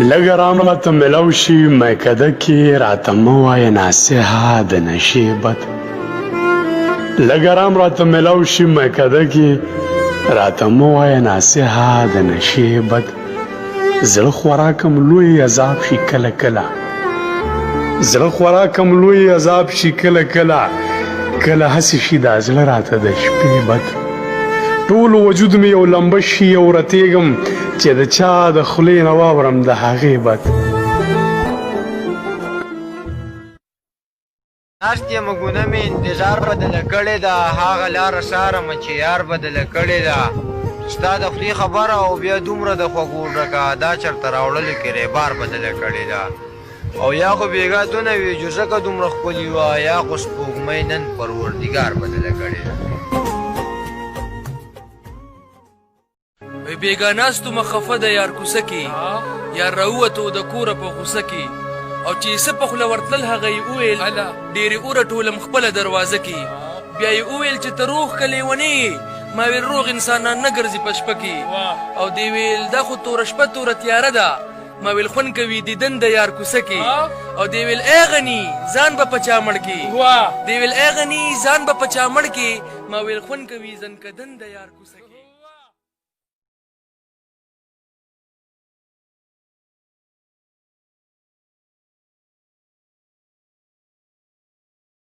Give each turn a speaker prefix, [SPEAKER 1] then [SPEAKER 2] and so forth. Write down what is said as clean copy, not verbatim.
[SPEAKER 1] لږ ارام راته میلاو شي میکده کې راته مه وایه ناصحه د نشې بد لږ ارام راته میلاو شي میکده کې راته مه وایه ناصحه د نشې بد زړه خوراکم لوی عذاب شي کله کله زړه خوراکم لوی عذاب شي کله کله کله هسې شي دا زړه راته د شپې بد ټول وجود مې یو لمبه شي او رتېږم چې د چا د خولې نه واورم د هغې بد
[SPEAKER 2] ناست یم ګونه مې انتظار بدله کړې ده هغه لاره څارمه چې یار بدله کړې ده ستا د خولې خبره او بیا دومره د خوږو ډکه دا چېرته راوړلو کې ریبار بدله کړې ده او یا خو بېګا دونه وي جوزکه دومره ښکلي وه یا خو سپوږمۍ نن پروردګار بدله کړې ده
[SPEAKER 3] بیگا ناستو مخفه د یار کوڅه کې یار راووتو د کوره په غوسه کې او چې څه په خوله ورتلل هغه یې وویل ډېرې اوره ټولم خپله دروازه کې بیا یې وویل چې ته روغ که لیونې ما ویل روغ انسانان نه ګرځي په شپه کې او دی ویل دا خو توره شپه توره تیاره ده ما ویل خوند کوي دیدن د یار کوڅه کې او دی ویل ای غني ځان به په چا مړ کې دی ویل ای غني ځان به په چا مړ کې ما ویل خوند کوي ځنکدن د یار کوڅه کې